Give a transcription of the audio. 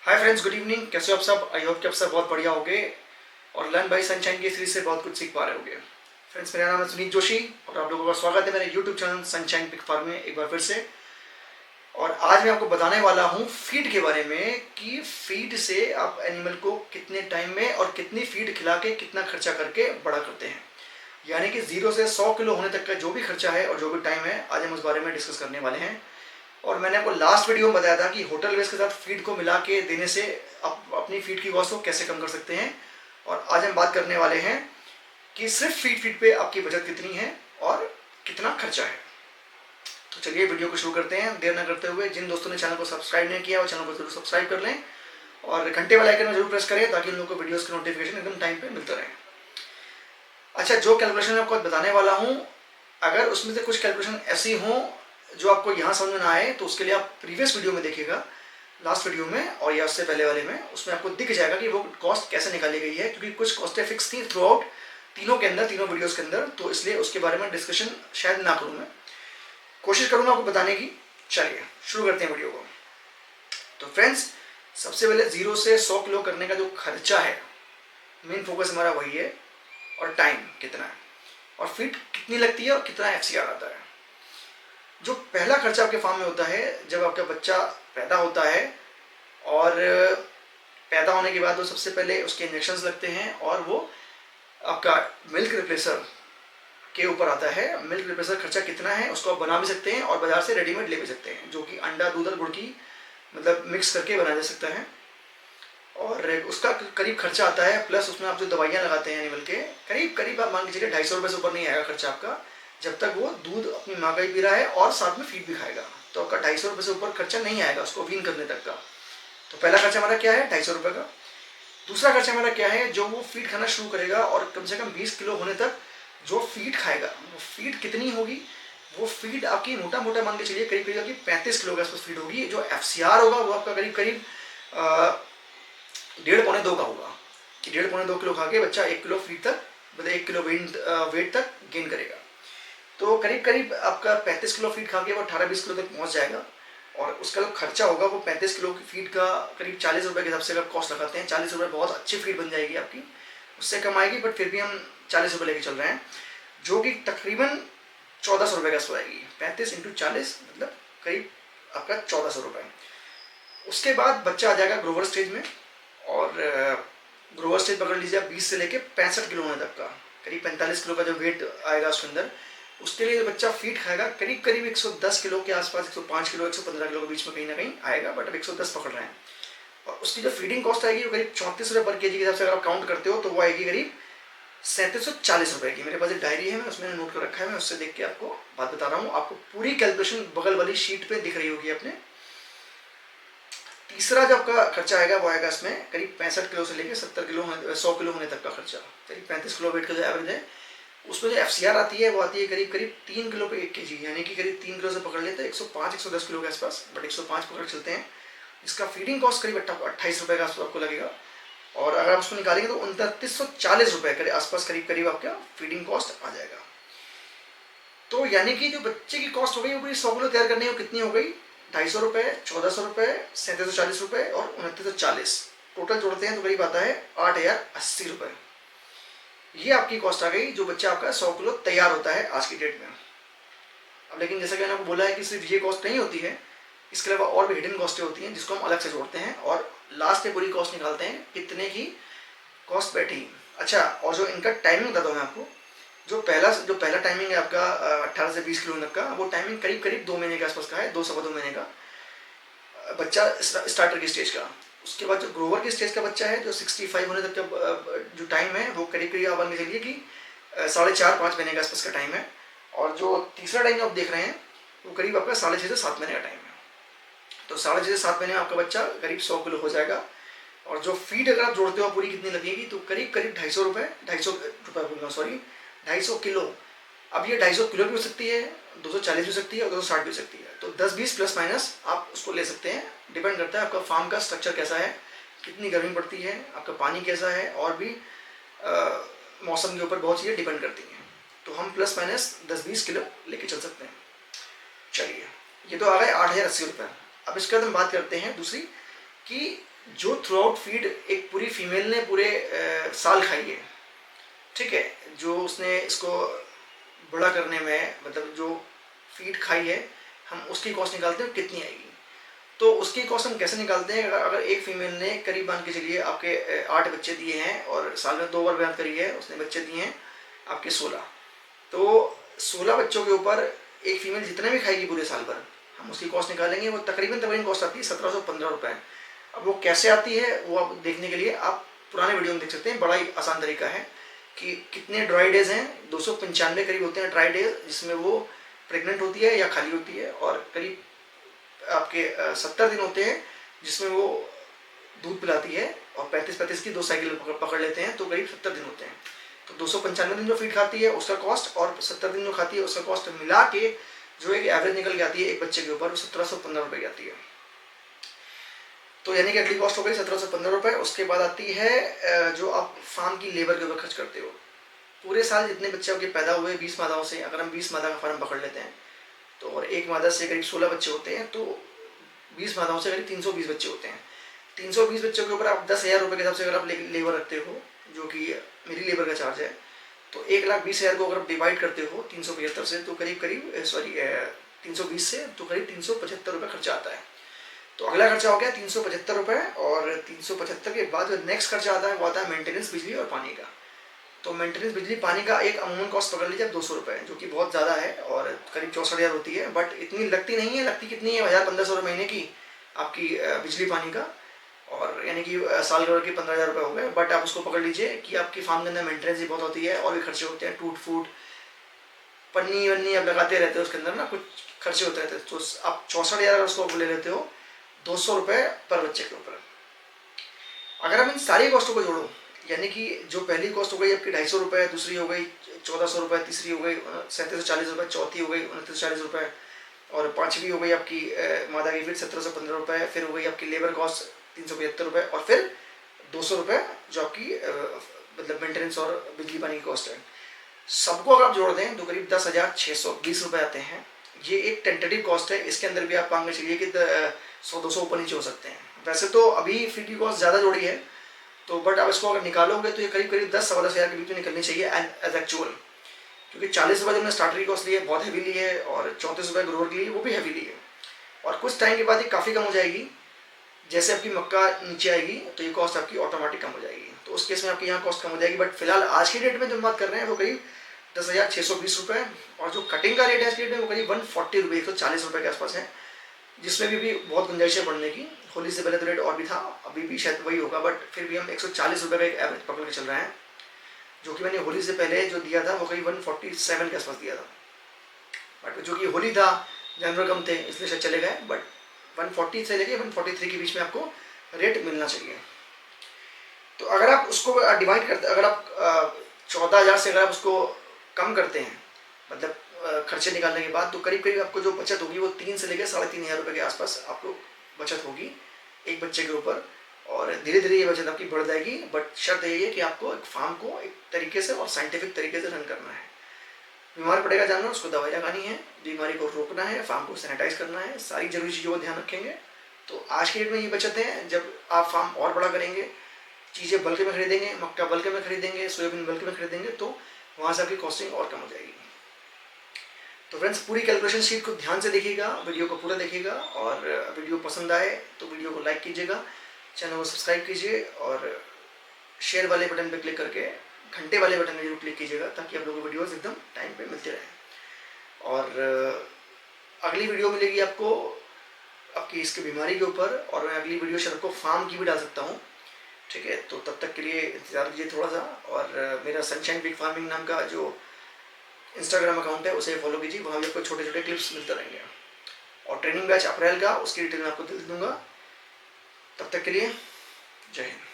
Hi friends, good evening. कैसे हो आप सब? आई होप कि आप सब बहुत बढ़िया होगे और लर्न बाय सनशाइन की सीरीज से बहुत कुछ सीख पा रहे होगे। फ्रेंड्स, मेरा नाम है सुनीत जोशी और आप लोगों का स्वागत है मेरे YouTube channel Sunshine Pig Farm में एक बार फिर से। और आज मैं आपको बताने वाला हूँ फीड के बारे में कि फीड से आप एनिमल को कितने टाइम में और कितनी फीड खिला के कितना खर्चा करके बड़ा करते हैं। यानी कि 0 से 100 किलो होने तक का जो भी खर्चा है और जो भी टाइम है, आज हम उस बारे में डिस्कस करने वाले हैं। और मैंने आपको लास्ट वीडियो में बताया था कि होटल वेस्ट के साथ फीड को मिला के देने से आप अपनी फीड की कॉस्ट को कैसे कम कर सकते हैं। और आज हम बात करने वाले हैं कि सिर्फ फीड पे आपकी बचत कितनी है और कितना खर्चा है। तो चलिए वीडियो को शुरू करते हैं देर न करते हुए। जिन दोस्तों ने चैनल को सब्सक्राइब नहीं किया वो चैनल को जरूर सब्सक्राइब कर लें और घंटे वाले आइकन में जरूर प्रेस करें ताकि उन लोगों को वीडियोस के नोटिफिकेशन एकदम टाइम पे मिलता रहे। अच्छा, जो कैलकुलेशन मैं आपको बताने वाला हूँ, अगर उसमें से कुछ कैलकुलेशन ऐसी हों जो आपको यहाँ समझ में ना आए तो उसके लिए आप प्रीवियस वीडियो में देखिएगा, लास्ट वीडियो में और या उससे पहले वाले में। उसमें आपको दिख जाएगा कि वो कॉस्ट कैसे निकाली गई है, क्योंकि कुछ कॉस्टें फिक्स थी थ्रू आउट तीनों के अंदर, तीनों वीडियोस के अंदर, तो इसलिए उसके बारे में डिस्कशन शायद ना करूँ। मैं कोशिश करूँगा आपको बताने की। चलिए शुरू करते हैं वीडियो को। तो फ्रेंड्स, सबसे पहले 0 से 100 किलो करने का जो खर्चा है, मेन फोकस हमारा वही है, और टाइम कितना है और फीड कितनी लगती है और कितना FCR आता है। जो पहला खर्चा आपके फार्म में होता है जब आपका बच्चा पैदा होता है, और पैदा होने के बाद वो सबसे पहले उसके इंजेक्शंस लगते हैं और वो आपका मिल्क रिप्लेसर के ऊपर आता है। मिल्क रिप्लेसर खर्चा कितना है उसको आप बना भी सकते हैं और बाजार से रेडीमेड ले भी सकते हैं, जो कि अंडा, दूध और गुड़ की मतलब मिक्स करके बनाया जा सकता है। और उसका करीब खर्चा आता है, प्लस उसमें आप जो दवाइयाँ लगाते हैं एनिमल के, करीब करीब आप मान के चलिए 250 रुपये से ऊपर नहीं आएगा खर्चा आपका, जब तक वो दूध अपनी माँ का ही पी रहा है और साथ में फीड भी खाएगा। तो आपका 250 रुपये से ऊपर खर्चा नहीं आएगा उसको वीन करने तक का। तो पहला खर्चा हमारा क्या है? 250 रुपये का। दूसरा खर्चा हमारा क्या है? जो वो फीड खाना शुरू करेगा और कम से कम 20 किलो होने तक जो फीड खाएगा, वो फीड कितनी होगी? वो फीड आपकी मोटा मोटा मान के चलिए करीब करीब आपकी 35 किलो के आसपास फीड होगी। जो FCR होगा वो आपका करीब करीब 1.5-2 का होगा कि 1.5-2 किलो खा के बच्चा 1 किलो फीड तक, मतलब 1 किलो वेट तक गेन करेगा। तो करीब करीब आपका 35 किलो फीड खा के वो 18-20 किलो तक पहुंच जाएगा। और उसका जो खर्चा होगा वो 35 किलो की फीड का करीब 40 रुपये के हिसाब से अगर कॉस्ट लगाते हैं, 40 रुपये बहुत अच्छी फीड बन जाएगी आपकी, उससे कम आएगी, बट फिर भी हम 40 रुपये लेके चल रहे हैं, जो कि तकरीबन 1400 रुपये का आएगी। 35 × 40 मतलब करीब आपका 1400 रुपये। उसके बाद बच्चा आ जाएगा ग्रोवर स्टेज में, और ग्रोवर स्टेज पकड़ लीजिए आप 20 से लेके 65 किलो होने तक का, करीब 45 किलो का जो वेट आएगा उसके अंदर, उसके लिए बच्चा फीड खाएगा करीब करीब 110 किलो के आसपास, 105 किलो 115 किलो के बीच में कहीं ना कहीं आएगा, बट अब 110 पकड़ रहे हैं। और उसकी जो फीडिंग कॉस्ट आएगी वो करीब 34 रुपये पर केजी के हिसाब से अगर आप काउंट करते हो तो वो आएगी करीब 3740 रुपये की। मेरे पास एक डायरी है, मैं उसमें नोट कर रखा है, मैं उससे देख के आपको बात बता रहा हूँ। आपको पूरी कैलकुलेशन बगल वाली शीट पे दिख रही होगी अपने। तीसरा जो आपका खर्चा आएगा वो आएगा इसमें करीब 65 किलो से लेकर 70 किलो 100 किलो होने तक का खर्चा, करीब 35 किलो वेट का जो एवरेज है। उसमें जो FCR आती है वो आती है करीब करीब 3 किलो पे 1 केजी, यानी कि करीब 3 किलो से पकड़ लेते हैं 105-110 किलो के आसपास, बट 105 पकड़ चलते हैं। इसका फीडिंग कॉस्ट करीब 28 रुपये का आसपास आपको लगेगा, और अगर आप उसको निकालेंगे तो 2940 रुपये के आसपास करीब करीब आपका फीडिंग कॉस्ट आ जाएगा। तो यानी कि जो बच्चे की कॉस्ट हो गई वो पूरी 100 किलो तैयार करने की कितनी हो गई? 250 रुपये, 1400 रुपये, 3740 रुपये और 2940, टोटल जोड़ते हैं तो करीब आता है 8080 रुपये। ये आपकी कॉस्ट आ गई जो बच्चा आपका 100 किलो तैयार होता है आज की डेट में। अब लेकिन जैसा कि मैंने आपको बोला है कि सिर्फ ये कॉस्ट नहीं होती है, इसके अलावा और भी हिडन कॉस्टें होती हैं जिसको हम अलग से जोड़ते हैं और लास्ट में पूरी कॉस्ट निकालते हैं कितने की कॉस्ट बैठी। अच्छा, और जो इनका टाइमिंग बताता हूँ मैं आपको। जो पहला टाइमिंग है आपका 18 से 20 किलो तक का, वो टाइमिंग करीब करीब 2 महीने के आसपास का है, 2-2.25 महीने का बच्चा स्टार्टर की स्टेज का। उसके बाद जो ग्रोवर की स्टेज का बच्चा है, जो 65 होने तक का जो टाइम है वो करीब करीब आप मान के चलिए कि 4.5-5 महीने के आसपास का टाइम है। और जो तीसरा टाइम आप देख रहे हैं वो करीब आपका 6.5 से 7 महीने का टाइम है। तो 6.5 से 7 महीने में आपका बच्चा करीब 100 किलो हो जाएगा। और जो फीड अगर आप जोड़ते हो पूरी कितनी लगेगी तो करीब करीब 250 रुपये, 250 किलो। अब ये 250 किलो भी हो सकती है, 240 भी हो सकती है और 260 भी हो सकती है। तो 10-20 प्लस माइनस आप उसको ले सकते हैं, डिपेंड करता है आपका फार्म का स्ट्रक्चर कैसा है, कितनी गर्मी पड़ती है, आपका पानी कैसा है, और भी मौसम के ऊपर बहुत चीज़ें डिपेंड करती हैं। तो हम प्लस माइनस 10-20 किलो लेके चल सकते हैं। चलिए, ये तो आ गए 8080 रुपये। अब इसके बाद हम बात करते हैं दूसरी कि जो थ्रू आउट फीड एक पूरी फीमेल ने पूरे साल खाई है, ठीक है, जो उसने इसको बड़ा करने में मतलब जो फीड खाई है, हम उसकी कॉस्ट निकालते हैं कितनी आएगी। तो उसकी कॉस्ट हम कैसे निकालते हैं, अगर एक फीमेल ने करीब मान के चलिए आपके 8 बच्चे दिए हैं और साल में 2 बार बयान करी है, उसने बच्चे दिए हैं आपके 16, तो 16 बच्चों के ऊपर एक फीमेल जितने भी खाएगी पूरे साल भर, हम उसकी कॉस्ट निकालेंगे। वो तकरीबन कॉस्ट आती है 1715 रुपये। अब वो कैसे आती है वो आप देखने के लिए आप पुराने वीडियो में देख सकते हैं। बड़ा ही आसान तरीका है कि कितने ड्राई डेज हैं, 295 करीब होते हैं ड्राई डेज जिसमें वो प्रेग्नेंट होती है या खाली होती है, और करीब आपके 70 दिन होते हैं जिसमें वो दूध पिलाती है, और 35-35 की 2 साइकिल पकड़ लेते हैं तो करीब 70 दिन होते हैं। तो 295 दिन जो फीड खाती है उसका कॉस्ट और 70 दिन जो खाती है उसका कॉस्ट मिला के जो एक एवरेज निकल के आती है एक बच्चे के ऊपर, वो 1715 रुपये की आती है। तो यानी कि अगली कॉस्ट हो गई 1715 रुपये। उसके बाद आती है जो आप फार्म की लेबर के ऊपर खर्च करते हो। पूरे साल जितने बच्चे आपके पैदा हुए 20 मादाओं से, अगर हम 20 मादा का फार्म पकड़ लेते हैं तो, और एक मादा से करीब 16 बच्चे होते हैं, तो 20 मादाओं से करीब 320 बच्चे होते हैं। 320 बच्चों के ऊपर आप 10,000 रुपये के हिसाब से अगर आप लेबर रखते हो, जो कि मेरी लेबर का चार्ज है, तो 1,20,000 को अगर डिवाइड करते हो 375 से तो करीब 320 से तो करीब 375 रुपये खर्चा आता है। तो अगला खर्चा हो गया 375 रुपये, और 375 के बाद जो नेक्स्ट खर्चा आता है वो आता है मेंटेनेंस बिजली और पानी का। तो मेंटेनेंस बिजली पानी का एक अमूमन कॉस्ट पकड़ लीजिए 200 रुपये, जो कि बहुत ज़्यादा है और करीब 64,000 होती है, बट इतनी लगती नहीं है। लगती कितनी है, 1,000-1,500 रुपये महीने की आपकी बिजली पानी का, और यानी कि साल भर के 15,000 रुपये हो गए। बट आप उसको पकड़ लीजिए कि आपकी फार्म के अंदर मेंटेनेंस भी बहुत होती है और भी खर्चे होते हैं, टूट फूट पन्नी वन्नी आप लगाते रहते हो उसके अंदर ना, कुछ खर्चे होते रहते हैं। तो आप 64,000 उसको ले लेते हो 200 रुपये पर बच्चे के ऊपर। अगर हम इन सारी कॉस्टों को जोड़ो, यानी कि जो पहली कॉस्ट हो गई आपकी 250 रुपये, दूसरी हो गई 1400 रुपये, तीसरी हो गई 3740 रुपये, चौथी हो गई 2940 रुपये, और पाँचवीं हो गई आपकी मादा की फीड 1715 रुपये, फिर हो गई आपकी लेबर कॉस्ट 375 रुपये, और फिर 200 रुपये जो आपकी मतलब मेंटेनेंस और बिजली पानी की कॉस्ट है। सबको अगर आप जोड़ दें तो करीब 10,620 रुपये आते हैं। ये एक टेंटेटिव कॉस्ट है, इसके अंदर भी आप मान के चलिए कि 100-200 ऊपर नीचे हो सकते हैं। वैसे तो अभी फीड की कॉस्ट ज़्यादा जोड़ी है, तो बट आप इसको अगर निकालोगे तो ये करीब 10-10,000 के बीच में निकलनी चाहिए एज एक्चुअल, क्योंकि 40 रुपये जब हमने स्टार्टर की कॉस्ट ली है बहुत हैवी ली है, और 34 रुपये ग्रोवर की ली है वो भी हैवी ली है, और कुछ टाइम के बाद ये काफ़ी कम हो जाएगी। जैसे आपकी मक्का नीचे आएगी तो ये कॉस्ट आपकी ऑटोमेटिक कम हो जाएगी, तो उस केस में आपकी यहाँ कॉस्ट कम हो जाएगी। बट फिलहाल आज की डेट में जो बात कर रहे हैं वो करीब 10,620 रुपये, और जो कटिंग का रेट है आज की डेट में वो करीब 140 रुपये, 140 रुपये के आसपास है, जिसमें भी बहुत गुंजाइश है बढ़ने की। होली से पहले तो रेट और भी था, अभी भी शायद वही होगा, बट फिर भी हम 140 रुपये का एक एवरेज पकड़ के चल रहे हैं, जो कि मैंने होली से पहले जो दिया था वो करीब 147 के आसपास दिया था। बट जो कि होली था जानवर कम थे इसलिए शायद चले गए, बट 140 से लेके 143 के बीच में आपको रेट मिलना चाहिए। तो अगर आप उसको डिवाइड करते, अगर आप 14,000 से अगर आप उसको कम करते हैं, मतलब खर्चे निकालने के बाद, तो करीब करीब आपको जो बचत होगी वो 3 से लेकर 3,500 रुपये के आसपास आपको बचत होगी एक बच्चे के ऊपर, और धीरे धीरे ये बचत आपकी बढ़ जाएगी। बट शर्त यही है कि आपको एक फार्म को एक तरीके से और साइंटिफिक तरीके से रन करना है। बीमार पड़ेगा जानवर, उसको दवाई लगानी है, बीमारी को रोकना है, फार्म को सैनिटाइज करना है, सारी जरूरी चीज़ों का ध्यान रखेंगे। तो आज की डेट में ये बचत है। जब आप फार्म और बड़ा करेंगे, चीज़ें बल्क में खरीदेंगे, मक्का बल्क में खरीदेंगे, सोयाबीन बल्क में खरीदेंगे, तो वहाँ से आपकी कॉस्टिंग और कम हो जाएगी। तो फ्रेंड्स पूरी कैलकुलेशन शीट को ध्यान से देखिएगा, वीडियो को पूरा देखिएगा, और वीडियो पसंद आए तो वीडियो को लाइक कीजिएगा, चैनल को सब्सक्राइब कीजिए, और शेयर वाले बटन पर क्लिक करके घंटे वाले बटन पर जरूर क्लिक कीजिएगा, ताकि आप लोगों को वीडियोस एकदम टाइम पे मिलते रहें। और अगली वीडियो मिलेगी आपको आपकी इसकी बीमारी के ऊपर, और मैं अगली वीडियो शायद आपको फार्म की भी डाल सकता हूँ, ठीक है। तो तब तक के लिए इंतजार कीजिए थोड़ा सा, और मेरा सनशाइन पिग फार्मिंग नाम का जो इंस्टाग्राम अकाउंट है उसे फॉलो कीजिए, वहाँ भी आपको छोटे छोटे क्लिप्स मिलते रहेंगे। और ट्रेनिंग बैच अप्रैल का, उसकी डिटेल मैं आपको दे दूँगा। तब तक के लिए जय हिंद।